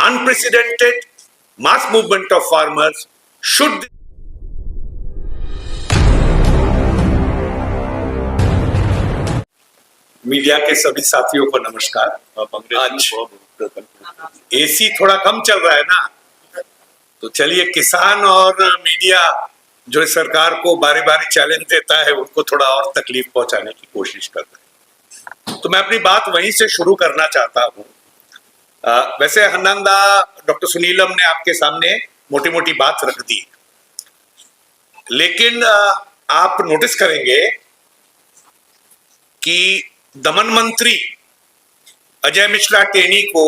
unprecedented mass movement of farmers should media के सभी साथियों को नमस्कार। आज एसी थोड़ा कम चल रहा है ना, तो चलिए किसान और मीडिया जो सरकार को बारी बारी चैलेंज देता है उनको थोड़ा और तकलीफ पहुंचाने की कोशिश करता है। तो मैं अपनी बात वहीं से शुरू करना चाहता हूं। वैसे हन्नंदा डॉक्टर सुनीलम ने आपके सामने मोटी मोटी बात रख दी, लेकिन आप नोटिस करेंगे कि दमन मंत्री अजय मिश्रा टेनी को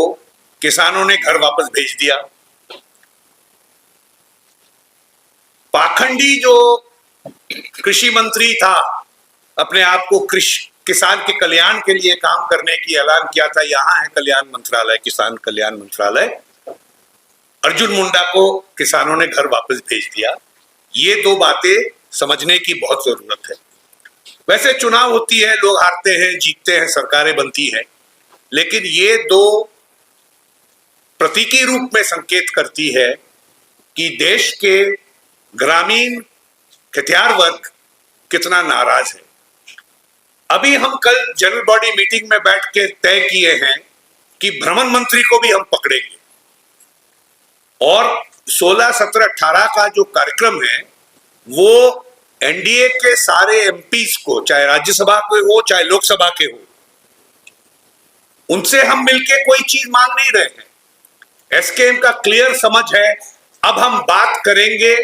किसानों ने घर वापस भेज दिया। पाखंडी जो कृषि मंत्री था, अपने आप को किसान के कल्याण के लिए काम करने की ऐलान किया था, यहां है कल्याण मंत्रालय, किसान कल्याण मंत्रालय, अर्जुन मुंडा को किसानों ने घर वापस भेज दिया। ये दो बातें समझने की बहुत जरूरत है। वैसे चुनाव होती है, लोग हारते हैं, जीतते हैं, सरकारें बनती हैं, लेकिन ये दो प्रतीकी रूप में संकेत करती है कि देश के ग्रामीण खेतिहर वर्ग कितना नाराज है। अभी हम कल जनरल बॉडी मीटिंग में बैठ के तय किए हैं कि भ्रमण मंत्री को भी हम पकड़ेंगे, और 16, 17, 18 का जो कार्यक्रम है वो एनडीए के सारे एमपीज को, चाहे राज्यसभा के हो चाहे लोकसभा के हो, उनसे हम मिलके कोई चीज मांग नहीं रहे हैं। एसकेएम का क्लियर समझ है, अब हम बात करेंगे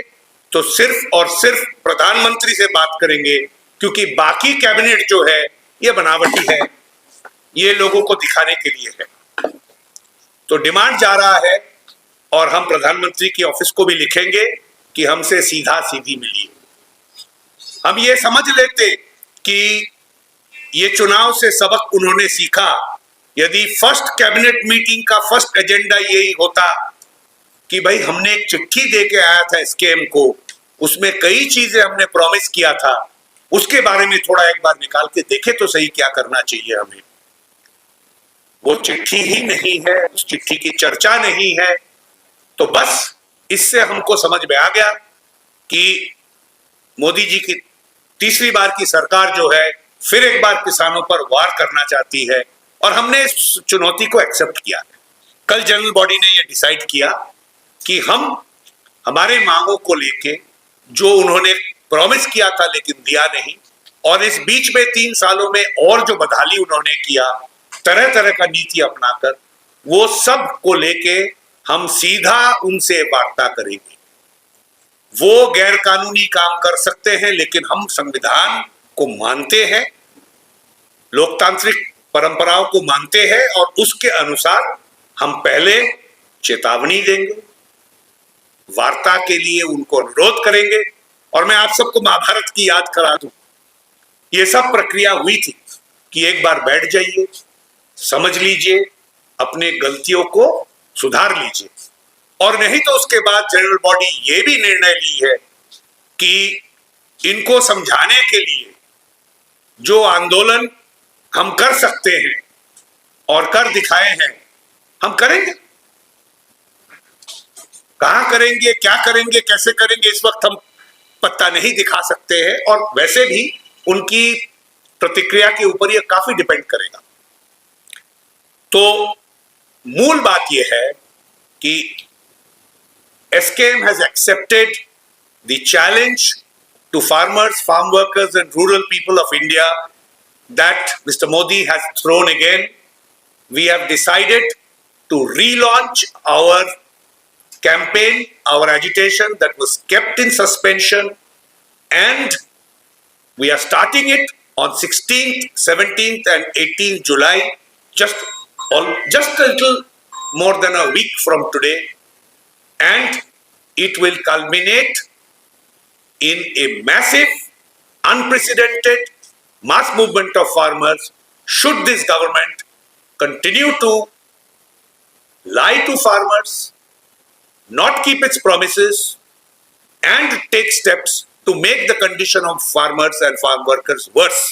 तो सिर्फ और सिर्फ प्रधानमंत्री से बात करेंगे, क्योंकि बाकी कैबिनेट जो है ये बनावटी है, ये लोगों को दिखाने के लिए है। तो डिमांड जा रहा है और हम प्रधानमंत्री की ऑफिस को भी लिखेंगे कि हमसे सीधा सीधी मिलिए। हम ये समझ लेते कि ये चुनाव से सबक उन्होंने सीखा। यदि फर्स्ट कैबिनेट मीटिंग का फर्स्ट एजेंडा यही होता कि भाई हमने एक चिट्ठी दे के आया था एसकेएम को, उसमें कई चीजें हमने प्रॉमिस किया था, उसके बारे में थोड़ा एक बार निकाल के देखे तो सही क्या करना चाहिए हमें। वो चिट्ठी ही नहीं है, उस चिट्ठी की चर्चा नहीं है, तो बस इससे हमको समझ में आ गया कि मोदी जी की तीसरी बार की सरकार जो है फिर एक बार किसानों पर वार करना चाहती है, और हमने इस चुनौती को एक्सेप्ट किया। कल जनरल बॉडी ने यह डिसाइड किया कि हम हमारे मांगों को लेके जो उन्होंने प्रॉमिस किया था लेकिन दिया नहीं, और इस बीच में 3 सालों में और जो बदहाली उन्होंने किया तरह तरह का नीति अपनाकर, वो सब को लेके हम सीधा उनसे वार्ता करेंगे। वो गैर कानूनी काम कर सकते हैं, लेकिन हम संविधान को मानते हैं, लोकतांत्रिक परंपराओं को मानते हैं, और उसके अनुसार हम पहले चेतावनी देंगे, वार्ता के लिए उनको अनुरोध करेंगे। और मैं आप सबको महाभारत की याद करा दूं, ये सब प्रक्रिया हुई थी कि एक बार बैठ जाइए, समझ लीजिए, अपने गलतियों को सुधार लीजिए, और नहीं तो उसके बाद जनरल बॉडी ये भी निर्णय ली है कि इनको समझाने के लिए जो आंदोलन हम कर सकते हैं और कर दिखाए हैं, हम करेंगे। कहां करेंगे, क्या करेंगे, कैसे करेंगे, इस वक्त हम पत्ता नहीं दिखा सकते हैं, और वैसे भी उनकी प्रतिक्रिया के ऊपर यह काफी डिपेंड करेगा। तो मूल बात यह है कि SKM has accepted the challenge to farmers, farm workers and rural people of India that Mr. Modi has thrown again. We have decided to relaunch our campaign, our agitation that was kept in suspension, and we are starting it on 16th, 17th and 18th July, just a little more than a week from today. And it will culminate in a massive, unprecedented mass movement of farmers should this government continue to lie to farmers, not keep its promises, and take steps to make the condition of farmers and farm workers worse.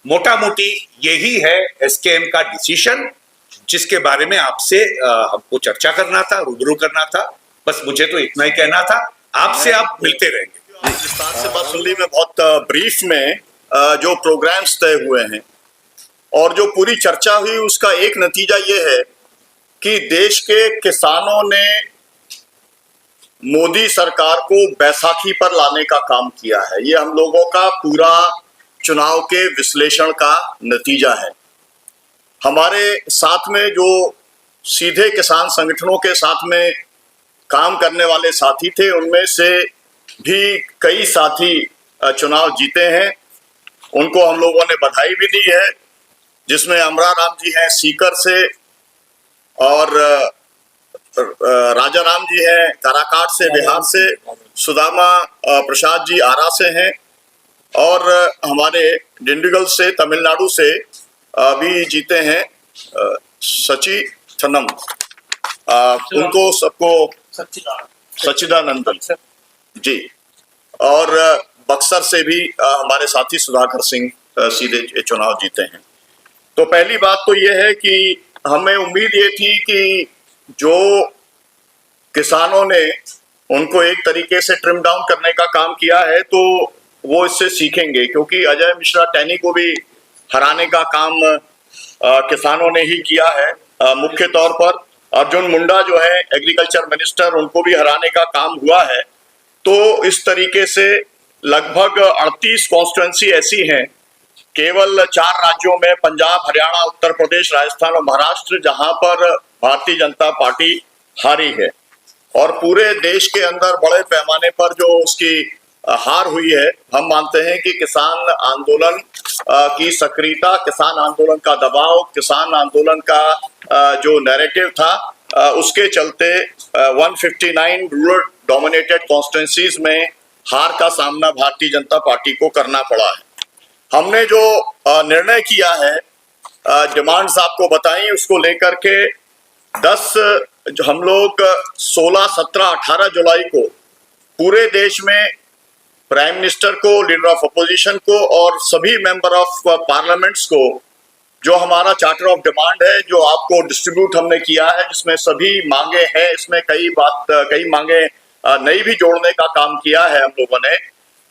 मोटा मोटी यही है SKM का decision, जिसके बारे में आपसे हमको चर्चा करना था, रूबरू करना था। बस मुझे तो इतना ही कहना था, आपसे आप मिलते रहेंगे। विस्तार से बात सुन ली। मैं बहुत ब्रीफ में जो प्रोग्राम्स तय हुए हैं और जो पूरी चर्चा हुई उसका एक नतीजा ये है कि देश के किसानों ने मोदी सरकार को बैसाखी पर लाने का काम किया है। ये हम लोगों का पूरा चुनाव के विश्लेषण का नतीजा है। हमारे साथ में जो सीधे किसान संगठनों के साथ में काम करने वाले साथी थे, उनमें से भी कई साथी चुनाव जीते हैं। उनको हम लोगों ने बधाई भी दी है, जिसमें अमरा राम जी हैं सीकर से और राजा राम जी हैं काराकाट से, बिहार से, सुदामा प्रसाद जी आरा से हैं और हमारे डिंडिगल से, तमिलनाडु से भी जीते हैं सची थनम। उनको सबको सच्चिदानंदन जी, और बक्सर से भी हमारे साथी सुधाकर सिंह सीधे चुनाव जीते हैं। तो पहली बात तो ये है कि हमें उम्मीद ये थी कि जो किसानों ने उनको एक तरीके से ट्रिम डाउन करने का काम किया है तो वो इससे सीखेंगे, क्योंकि अजय मिश्रा टैनी को भी हराने का काम किसानों ने ही किया है। मुख्य तौर पर अर्जुन मुंडा जो है एग्रीकल्चर मिनिस्टर, उनको भी हराने का काम हुआ है। तो इस तरीके से लगभग 38 कॉन्स्टिट्यूएंसी ऐसी हैं केवल 4 राज्यों में, पंजाब, हरियाणा, उत्तर प्रदेश, राजस्थान और महाराष्ट्र, जहां पर भारतीय जनता पार्टी हारी है। और पूरे देश के अंदर बड़े पैमाने पर जो उसकी हार हुई है, हम मानते हैं कि किसान आंदोलन की सक्रियता, किसान आंदोलन का दबाव, किसान आंदोलन का जो नैरेटिव था, उसके चलते 159 रूरल डोमिनेटेड कॉन्स्टिट्यूंसीज में हार का सामना भारतीय जनता पार्टी को करना पड़ा है। हमने जो निर्णय किया है, डिमांड्स आपको बताई, उसको लेकर के 10 जो हम लोग 16, 17, 18 जुलाई को पूरे देश में प्राइम मिनिस्टर को, लीडर ऑफ अपोजिशन को और सभी मेंबर ऑफ पार्लियामेंट्स को जो हमारा चार्टर ऑफ डिमांड है, जो आपको डिस्ट्रीब्यूट हमने किया है, जिसमें सभी मांगे हैं, इसमें कई मांगे नई भी जोड़ने का काम किया है हम लोगों ने।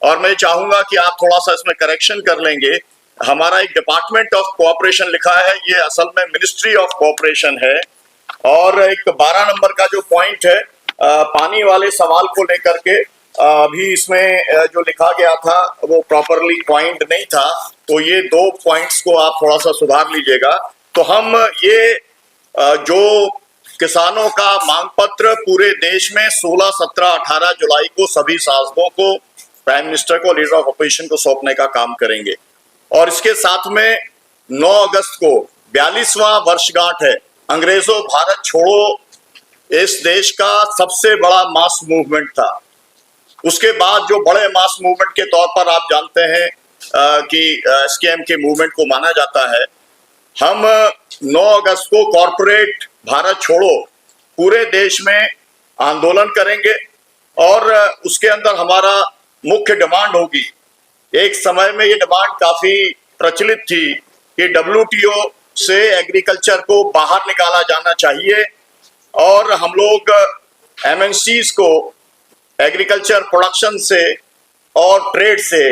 और मैं चाहूंगा कि आप थोड़ा सा इसमें करेक्शन कर लेंगे। हमारा एक डिपार्टमेंट ऑफ कोऑपरेशन लिखा है, ये असल में मिनिस्ट्री ऑफ कोऑपरेशन है। और एक 12 नंबर का जो पॉइंट है पानी वाले सवाल को लेकर के, अभी इसमें जो लिखा गया था वो प्रॉपरली पॉइंट नहीं था, तो ये 2 पॉइंट्स को आप थोड़ा सा सुधार लीजिएगा। तो हम ये जो किसानों का मांग पत्र पूरे देश में 16, 17, 18 जुलाई को सभी सांसदों को, प्राइम मिनिस्टर को, लीडर ऑफ अपोजिशन को सौंपने का काम करेंगे। और इसके साथ में 9 अगस्त को 42वां वर्षगांठ है। अंग्रेजों भारत छोड़ो इस देश का सबसे बड़ा मास मूवमेंट था। उसके बाद जो बड़े मास मूवमेंट के तौर पर आप जानते हैं कि एसकेएम के मूवमेंट को माना जाता है। हम 9 अगस्त को कॉरपोरेट भारत छोड़ो पूरे देश में आंदोलन करेंगे और उसके अंदर हमारा मुख्य डिमांड होगी। एक समय में ये डिमांड काफी प्रचलित थी कि WTO से एग्रीकल्चर को बाहर निकाला जाना चाहिए और हम लोग MNCs को एग्रीकल्चर प्रोडक्शन से और ट्रेड से,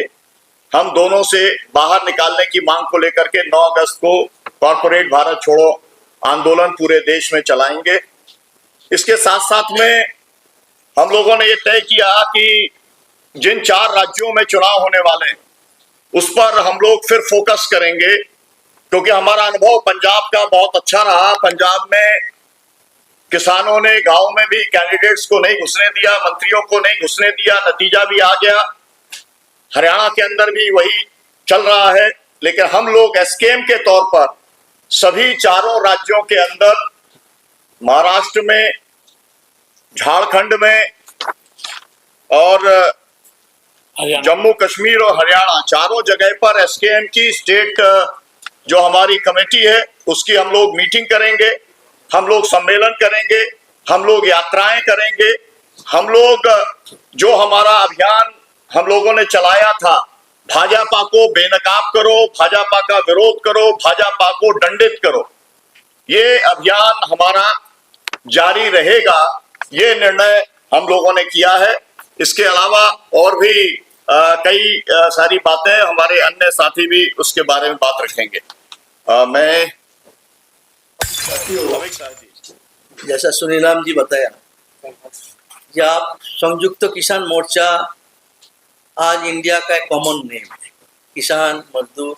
हम दोनों से बाहर निकालने की मांग को लेकर के 9 अगस्त को कॉरपोरेट भारत छोड़ो आंदोलन पूरे देश में चलाएंगे। इसके साथ साथ में हम लोगों ने ये तय किया कि जिन 4 राज्यों में चुनाव होने वाले हैं उस पर हम लोग फिर फोकस करेंगे, क्योंकि हमारा अनुभव पंजाब का बहुत अच्छा रहा। पंजाब में किसानों ने गांव में भी कैंडिडेट्स को नहीं घुसने दिया, मंत्रियों को नहीं घुसने दिया, नतीजा भी आ गया। हरियाणा के अंदर भी वही चल रहा है। लेकिन हम लोग एसकेएम के तौर पर सभी 4 राज्यों के अंदर, महाराष्ट्र में, झारखंड में और जम्मू कश्मीर और हरियाणा, 4 जगह पर एसकेएम की स्टेट जो हमारी कमेटी है उसकी हम लोग मीटिंग करेंगे, हम लोग सम्मेलन करेंगे, हम लोग यात्राएं करेंगे। हम लोग जो हमारा अभियान हम लोगों ने चलाया था, भाजपा को बेनकाब करो, भाजपा का विरोध करो, भाजपा को दंडित करो, ये अभियान हमारा जारी रहेगा, ये निर्णय हम लोगों ने किया है। इसके अलावा और भी कई सारी बातें हमारे अन्य साथी भी उसके बारे में बात रखेंगे। मैं जैसा सुनीलाम जी बताया कि आप संयुक्त किसान मोर्चा आज इंडिया का एक कॉमन नेम है। किसान मजदूर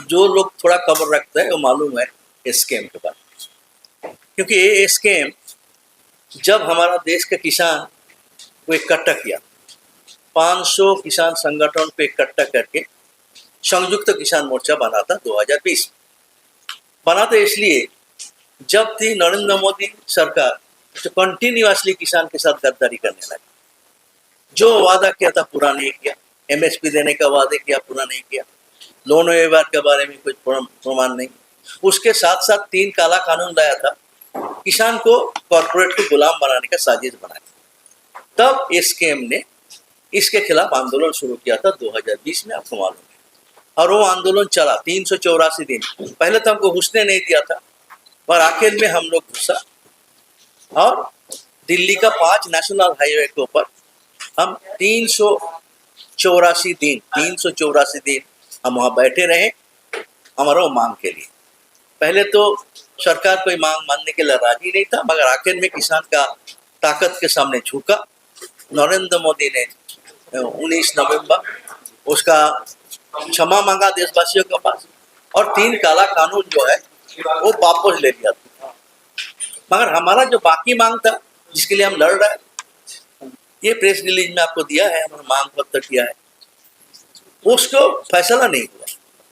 जो लोग थोड़ा खबर रखते हैं वो मालूम है स्कैम के बारे में, क्योंकि ये स्कैम जब हमारा देश के किसान को इकट्ठा किया, 500 किसान संगठन को इकट्ठा करके संयुक्त किसान मोर्चा बना था 2020 बना था। इसलिए जब थी नरेंद्र मोदी सरकार जो कंटिन्यूअसली किसान के साथ गद्दारी करने लगी, जो वादा किया था पूरा नहीं किया, एमएसपी देने का वादे किया पूरा नहीं किया, लोन व्यवहार के बारे में कुछ प्रमाण नहीं, उसके साथ साथ 3 काला कानून लाया था, किसान को कॉर्पोरेट को गुलाम बनाने का साजिश बनाया। तब स्कैम ने इसके खिलाफ आंदोलन शुरू किया था 2020 में, आपको मालूम है, और वो आंदोलन चला 384 दिन। पहले तो हमको घुसने नहीं दिया था, पर आखिर में हम लोग घुसा और दिल्ली का 5 नेशनल हाईवे के ऊपर हम 384 दिन हम वहाँ बैठे रहे हमारा मांग के लिए। पहले तो सरकार कोई मांग मानने के लिए राजी नहीं था, मगर आखिर में किसान का ताकत के सामने झुका। नरेंद्र मोदी ने 19 नवंबर उसका क्षमा मांगा देशवासियों के पास, और 3 काला कानून जो है वो वापस ले लिया था। मगर हमारा जो बाकी मांग था जिसके लिए हम लड़ रहे हैं, ये प्रेस रिलीज में आपको दिया है, हमारा मांग पत्र किया है, उसको फैसला नहीं हुआ।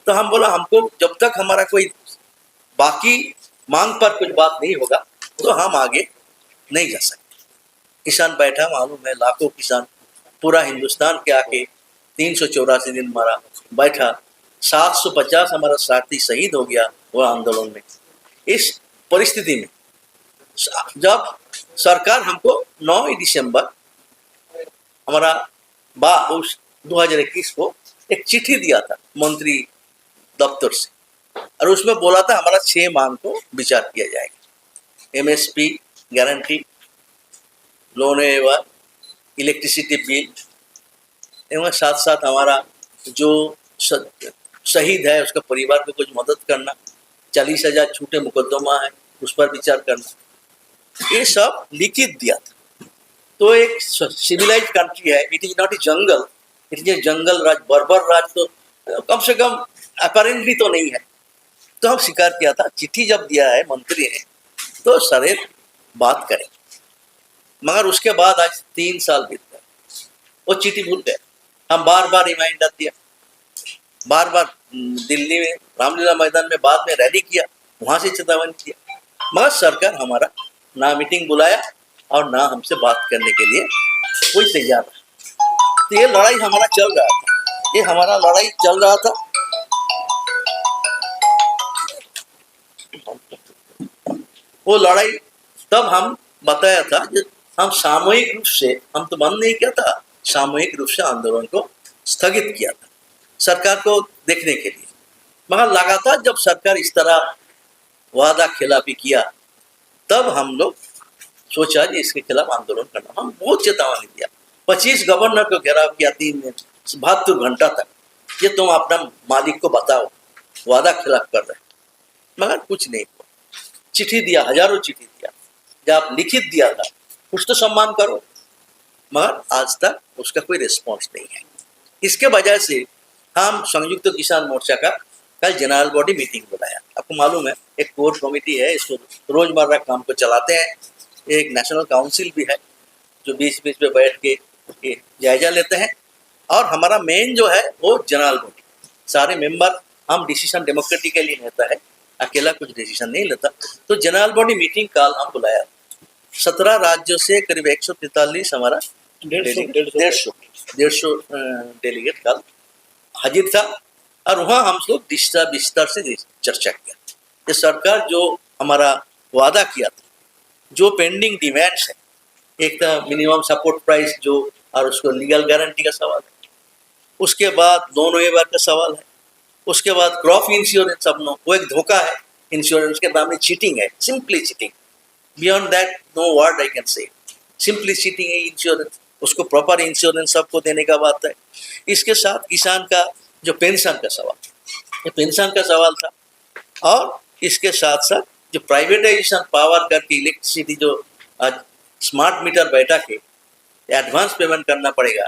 तो हम बोला हमको जब तक हमारा कोई बाकी मांग पर कुछ बात नहीं होगा तो हम आगे नहीं जा सकते। किसान बैठा, मालूम है लाखों किसान पूरा हिंदुस्तान के आके 384 दिन हमारा बैठा, 750 हमारा साथी शहीद हो गया वो आंदोलन में। इस परिस्थिति में जब सरकार हमको 9 दिसंबर हमारा 2021 को एक चिट्ठी दिया था मंत्री दफ्तर से, और उसमें बोला था हमारा 6 मांग को विचार किया जाएगा। एमएसपी गारंटी, लोन व्यवहार, इलेक्ट्रिसिटी बिल, एवं साथ साथ हमारा जो शहीद है उसका परिवार को कुछ मदद करना, 40,000 छूटे मुकदमा है उस पर विचार करना, ये सब लिखित दिया था। तो एक सिविलाइज्ड कंट्री है, it is not a jungle, it is a jungle raj, बर्बर राज तो कम से कम अपेरेंटली तो नहीं है। तो हम स्वीकार किया था, चिट्ठी जब दिया है मंत्री ने तो सारे बात करें, मगर उसके बाद आज 3 साल बीत गए, वो चिट्ठी भूल गए। हम बार बार रिमाइंडर दिया, बार बार दिल्ली में रामलीला मैदान में बाद में रैली किया, वहां से चेतावनी किया, मगर सरकार हमारा ना मीटिंग बुलाया और ना हमसे बात करने के लिए कोई तैयार नहीं। तो ये लड़ाई हमारा चल रहा था, ये हमारा लड़ाई चल रहा था। वो लड़ाई तब हम बताया था कि हम सामूहिक रूप से, हम तो बंद नहीं किया था, सामूहिक रूप से आंदोलन को स्थगित किया था सरकार को देखने के लिए। मगर लगातार जब सरकार इस तरह वादा खिलाफी किया, तब हम लोग सोचा कि इसके खिलाफ आंदोलन करना। हम बहुत चेतावनी दिया, 25 गवर्नर को घेराव किया 3 दिन 72 घंटा तक, ये तुम अपना मालिक को बताओ वादा खिलाफ कर रहे, मगर कुछ नहीं हुआ। चिट्ठी दिया, हजारों चिट्ठी दिया, जब लिखित दिया था कुछ तो सम्मान करो, मगर आज तक उसका कोई रिस्पॉन्स नहीं है। इसके वजह से हम संयुक्त किसान मोर्चा का कल जनरल बॉडी मीटिंग बुलाया। आपको मालूम है एक कोर कमेटी है, इसको रोजमर्रा काम को चलाते हैं, एक नेशनल काउंसिल भी है जो बीच-बीच में बैठ के जायजा लेते हैं, और हमारा मेन जो है वो जनरल बॉडी, सारे मेंबर, हम डिसीजन डेमोक्रेटिकली लेता है, अकेला कुछ डिसीजन नहीं लेता। तो जनरल बॉडी मीटिंग कल हम बुलाया, 17 राज्यों से करीब 143 हमारा 150 डेलीगेट कल हाजिर था, और वहाँ हम लोग विस्तार से चर्चा किया कि सरकार जो हमारा वादा किया था, जो पेंडिंग डिमांड्स है, एक तो मिनिमम सपोर्ट प्राइस जो, और उसको लीगल गारंटी का सवाल है, उसके बाद लोन वेवर का सवाल है, उसके बाद क्रॉप इंश्योरेंस, सब वो एक धोखा है इंश्योरेंस के नाम में चीटिंग है, simply cheating, beyond that no word I can say, simply cheating है इंश्योरेंस। उसको प्रॉपर इंश्योरेंस सबको देने का बात है। इसके साथ किसान का जो पेंशन का सवाल, ये पेंशन का सवाल था, और इसके साथ साथ जो प्राइवेटाइजेशन पावर करके इलेक्ट्रिसिटी जो आज स्मार्ट मीटर बैठा के एडवांस पेमेंट करना पड़ेगा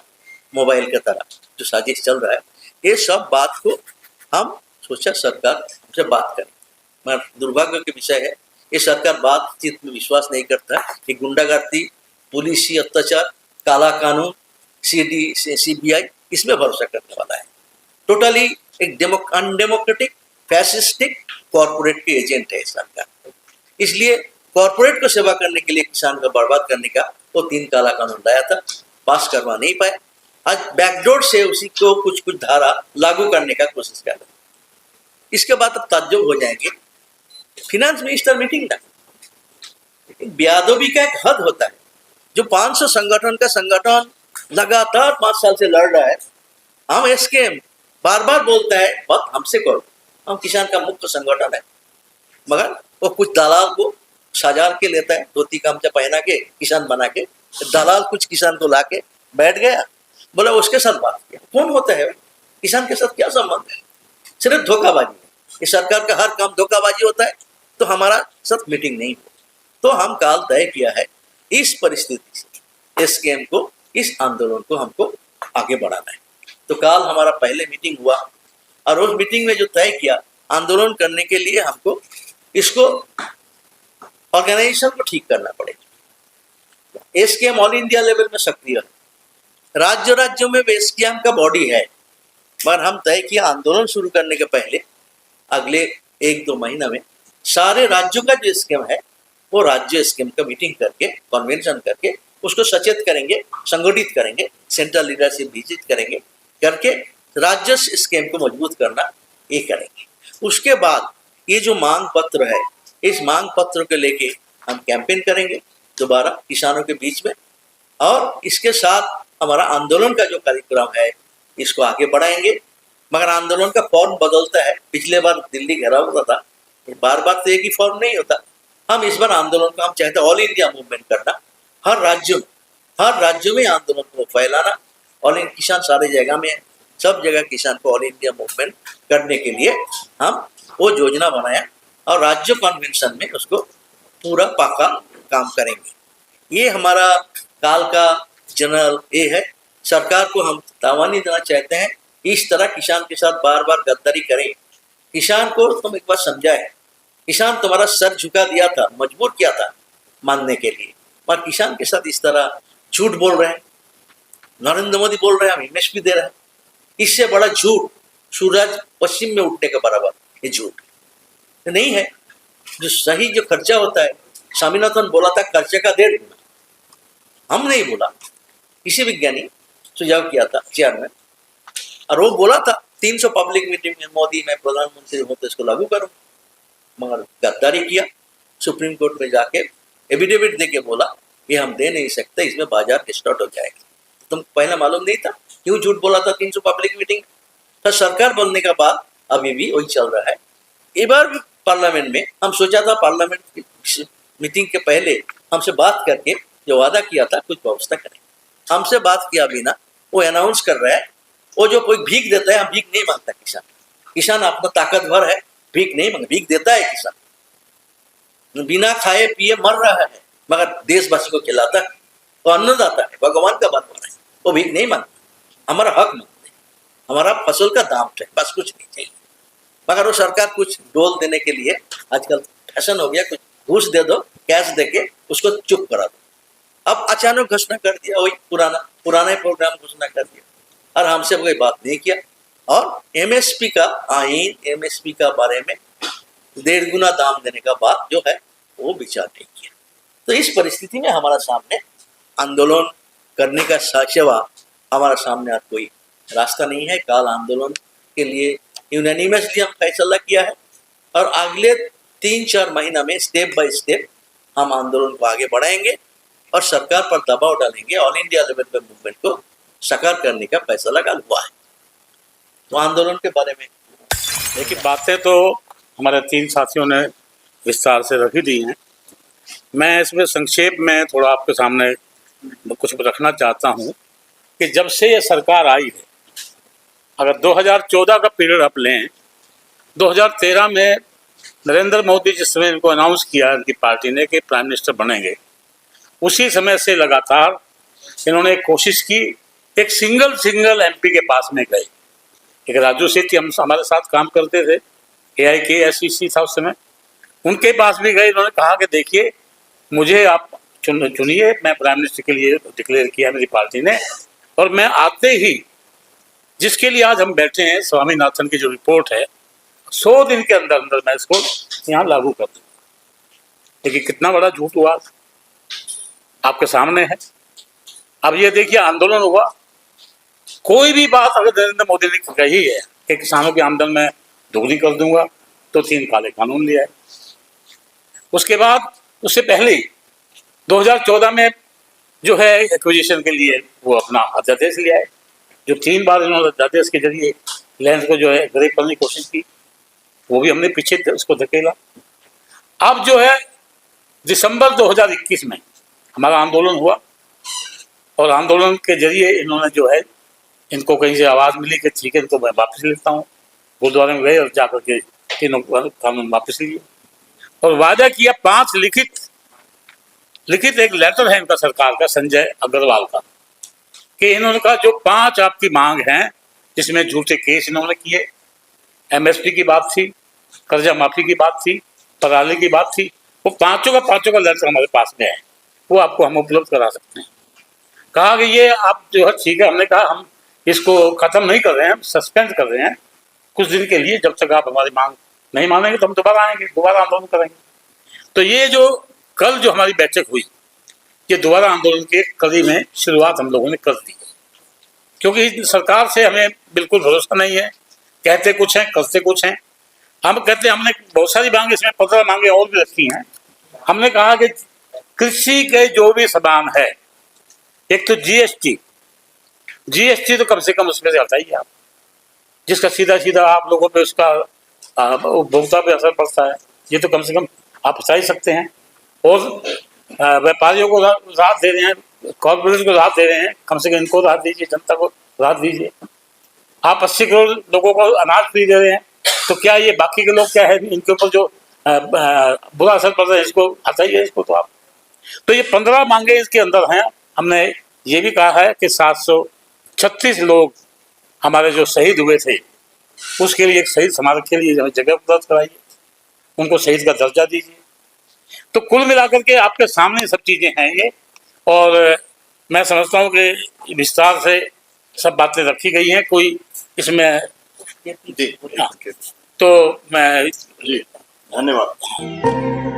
मोबाइल के तरह जो साजिश चल रहा है, ये सब बात को हम सोचा सरकार हमसे बात करें, मगर दुर्भाग्य के विषय है ये सरकार बातचीत में विश्वास नहीं करता। कि गुंडागर्दी, पुलिसी अत्याचार, काला कानून, CBI इसमें भरोसा करने वाला है। टोटली एक अनडेमोक्रेटिक फैसिस्टिक कॉर्पोरेट के एजेंट है सरकार। इसलिए कॉर्पोरेट को सेवा करने के लिए किसान को बर्बाद करने का वो 3 काला कानून लाया था, पास करवा नहीं पाए। आज बैकडोर से उसी को कुछ कुछ धारा लागू करने का कोशिश कर रहे हैं। इसके बाद अब ताज्जुब हो जाएंगे, फिनेंस मिनिस्टर मीटिंग था, लेकिन बेअदबी का एक हद होता है। जो 500 संगठन का संगठन लगातार 5 साल से लड़ रहा है, हम एसकेएम बार बार बोलता है बात हमसे करो, हम किसान का मुख्य संगठन है, मगर वो कुछ दलाल को साजार के लेता है, धोती गामछा पहना के किसान बना के, दलाल कुछ किसान को ला के बैठ गया, बोला उसके साथ बात किया। कौन होता है किसान के साथ, क्या संबंध है? सिर्फ धोखाबाजी है। ये सरकार का हर काम धोखाबाजी होता है, तो हमारा साथ मीटिंग नहीं हो। तो हम काल तय किया है इस परिस्थिति से एसकेएम को, इस आंदोलन को हमको आगे बढ़ाना है। तो काल हमारा पहले मीटिंग हुआ, और उस मीटिंग में जो तय किया आंदोलन करने के लिए हमको इसको ऑर्गेनाइजेशन को ठीक करना पड़ेगा। एसकेएम ऑल इंडिया लेवल में सक्रिय है, राज्यों में एसकेएम का बॉडी है, मगर हम तय किया आंदोलन शुरू करने के पहले अगले 1-2 महीना में सारे राज्यों का जो एसकेएम है वो राज्य एसकेएम का मीटिंग करके, कन्वेंशन करके उसको सचेत करेंगे, संगठित करेंगे, सेंट्रल लीडरशिप विजिट करेंगे, करके राज्य एसकेएम को मजबूत करना ये करेंगे। उसके बाद ये जो मांग पत्र है, इस मांग पत्र को लेके हम कैंपेन करेंगे दोबारा किसानों के बीच में, और इसके साथ हमारा आंदोलन का जो कार्यक्रम है इसको आगे बढ़ाएंगे। मगर आंदोलन का फॉर्म बदलता है, पिछले बार दिल्ली घेराव होता था, बार बार तो एक ही फॉर्म नहीं होता। हम इस बार आंदोलन को हम चाहते हैं ऑल इंडिया मूवमेंट करना, हर राज्यों में आंदोलन को फैलाना। ऑल इंडिया किसान सारे जगह में है, सब जगह किसान को ऑल इंडिया मूवमेंट करने के लिए हम वो योजना बनाया, और राज्य कन्वेंशन में उसको पूरा पाका काम करेंगे। ये हमारा काल का जनरल ये है। सरकार को हम तावानी देना चाहते हैं, इस तरह किसान के साथ बार बार गद्दारी करें। किसान को तुम एक बार समझाए, किसान तुम्हारा सर झुका दिया था, मजबूर किया था मानने के लिए, पर किसान के साथ इस तरह झूठ बोल रहे हैं। नरेंद्र मोदी बोल रहे हैं हम एमएसपी दे रहे हैं, इससे बड़ा झूठ सूरज पश्चिम में उठने के बराबर ये झूठ नहीं है। जो सही जो खर्चा होता है, स्वामीनाथन बोला था खर्चे का 1.5 गुना, हम नहीं बोला, किसी विज्ञानी सुझाव किया था चेयरमैन, और वो बोला था 300 पब्लिक मीटिंग में मोदी मैं प्रधानमंत्री हूं तो इसको लागू करूं, मगर गद्दारी किया। सुप्रीम कोर्ट में जाके एफिडेविट दे के बोला ये हम दे नहीं सकते, इसमें बाजार डिस्टॉर्ट हो जाएगा। तुम पहले मालूम नहीं था क्यों झूठ बोला था 300 पब्लिक मीटिंग? तो सरकार बनने के बाद अभी भी वही चल रहा है। एक बार भी पार्लियामेंट में हम सोचा था, पार्लियामेंट मीटिंग के पहले हमसे बात करके जो वादा किया था कुछ व्यवस्था करें, हमसे बात किया बिना वो अनाउंस कर रहा है। वो जो कोई भीख देता है, हम भीख नहीं मांगता। किसान अपना ताकतवर है, भीख नहीं मांगता, भीख देता है किसान, बिना खाए पिए मर रहा है मगर देशवासी को खिलाता है, वो अन्नदाता है, भगवान का बनवाना है, वो भीख नहीं मांगता, हमारा हक मांगते हैं, हमारा फसल का दाम है, बस कुछ नहीं चाहिए। मगर वो सरकार कुछ डोल देने के लिए आजकल फैशन हो गया, कुछ घूस दे दो, कैश दे के उसको चुप करा दो। अब अचानक घोषणा कर दिया, वही पुराना प्रोग्राम घोषणा कर दिया, और हमसे कोई बात नहीं किया। और एमएसपी का आईन, एमएसपी का बारे में 1.5 गुना दाम देने का बात जो है वो विचार नहीं किया। तो इस परिस्थिति में हमारा सामने आंदोलन करने का सेवा हमारा सामने आज कोई रास्ता नहीं है। काल आंदोलन के लिए यूनानिमसली हम फैसला किया है, और अगले 3-4 महीना में स्टेप बाय स्टेप हम आंदोलन को आगे बढ़ाएंगे और सरकार पर दबाव डालेंगे। ऑल इंडिया लेवल पे मूवमेंट को साकार करने का फैसला कल हुआ है। तो आंदोलन के बारे में देखिए, बातें तो हमारे 3 साथियों ने विस्तार से रखी दी हैं। मैं इसमें संक्षेप में थोड़ा आपके सामने कुछ रखना चाहता हूँ कि जब से ये सरकार आई है, अगर 2014 का पीरियड आप लें, 2013 में नरेंद्र मोदी जिस समय इनको अनाउंस किया इनकी पार्टी ने कि प्राइम मिनिस्टर बनेंगे, उसी समय से लगातार इन्होंने कोशिश की। एक सिंगल एमपी के पास में गए, एक राजू सेठी हमारे साथ काम करते थे, AIKSEC था उस समय, उनके पास भी गए। इन्होंने कहा कि देखिए मुझे आप चुनिए, मैं प्राइम मिनिस्टर के लिए डिक्लेयर किया मेरी पार्टी ने, और मैं आते ही जिसके लिए आज हम बैठे हैं, स्वामीनाथन की जो रिपोर्ट है, 100 दिन के अंदर अंदर मैं इसको यहाँ लागू कर दूँ। देखिए कितना बड़ा झूठ हुआ, आपके सामने है। अब ये देखिए आंदोलन हुआ, कोई भी बात अगर नरेंद्र मोदी ने कही है कि किसानों की आमदन में दोगुनी कर दूंगा, तो 3 काले कानून लिया है। उसके बाद उससे पहले ही 2014 में जो है एक्विजिशन के लिए वो अपना अध्यादेश लिया है, जो 3 बार इन्होंने अध्यादेश के जरिए लैंड को जो है गरीब करने की कोशिश की, वो भी हमने पीछे उसको धकेला। अब जो है दिसंबर 2021 में हमारा आंदोलन हुआ, और आंदोलन के जरिए इन्होंने जो है, इनको कहीं से आवाज़ मिली कि ठीक है इनको मैं वापस लेता हूँ। गुरुद्वारे में गए और जाकर के 3 कानून वापस लिए, और वादा किया 5 लिखित एक लेटर है इनका सरकार का, संजय अग्रवाल का, कि इन्होंने कहा जो 5 आपकी मांग हैं, जिसमें झूठे केस इन्होंने किए, MSP की बात थी, कर्जा माफी की बात थी, पराली की बात थी, वो पांचों का लेटर हमारे पास में है, वो आपको हम उपलब्ध करा सकते हैं। कहा कि ये आप जो है ठीक है, हमने कहा हम इसको खत्म नहीं कर रहे हैं, हम सस्पेंड कर रहे हैं कुछ दिन के लिए, जब तक आप हमारी मांग नहीं मानेंगे तो हम दोबारा आएंगे, दोबारा आंदोलन करेंगे। तो ये जो कल जो हमारी बैठक हुई, ये दोबारा आंदोलन के कड़ी में शुरुआत हम लोगों ने कर दी, क्योंकि सरकार से हमें बिल्कुल भरोसा नहीं है। कहते कुछ हैं, करते कुछ हैं। हम कहते हैं, हमने बहुत सारी मांगे, इसमें 15 मांगे और भी रखी हैं। हमने कहा कि कृषि के जो भी सामान है, एक तो जीएसटी तो कम से कम उसमें से हटाइए आप, जिसका सीधा आप लोगों पे उसका उपभोक्ता पे असर पड़ता है, ये तो कम से कम आप हटा ही सकते हैं। और व्यापारियों को राहत दे रहे हैं, कॉर्पोरेट को राहत दे रहे हैं, कम से कम इनको राहत दीजिए, जनता को राहत दीजिए। आप 80 करोड़ लोगों को अनाज फ्री दे रहे हैं, तो क्या ये बाकी के लोग क्या है, इनके ऊपर जो बुरा असर पड़ रहा है, इसको हटाइए इसको। तो आप तो ये 15 मांगे इसके अंदर हैं। हमने ये भी कहा है कि 736 लोग हमारे जो शहीद हुए थे, उसके लिए एक शहीद स्मारक के लिए जगह उपलब्ध कराइए, उनको शहीद का दर्जा दीजिए। तो कुल मिलाकर के आपके सामने सब चीज़ें हैं ये, और मैं समझता हूँ कि विस्तार से सब बातें रखी गई हैं, कोई इसमें जी, तो मैं धन्यवाद।